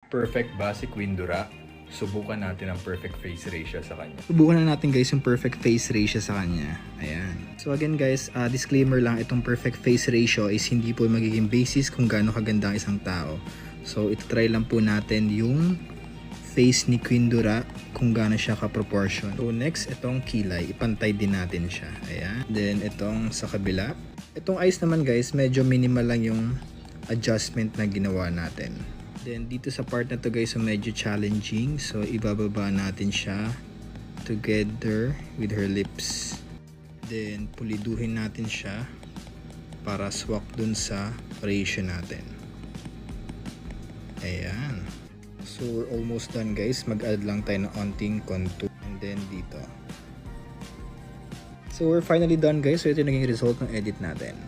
Perfect ba si Quindura? Subukan natin ang perfect face ratio sa kanya. Subukan na natin guys yung perfect face ratio sa kanya. Ayan. So again guys, disclaimer lang, itong perfect face ratio is hindi po magiging basis kung gaano kaganda ang isang tao. So ito-try lang po natin yung face ni Quindura kung gaano siya ka-proportion. So next, itong kilay, ipantay din natin siya. Ayan. Then itong sa kabila. Itong eyes naman guys, medyo minimal lang yung adjustment na ginawa natin. Then dito sa part na to guys, so medyo challenging. So ibababa natin siya together with her lips. Then puliduhin natin siya para swak dun sa ratio natin. Ayan. So we're almost done guys. Mag-add lang tayo ng onting contour. And then dito. So we're finally done guys. So ito yung naging result ng edit natin.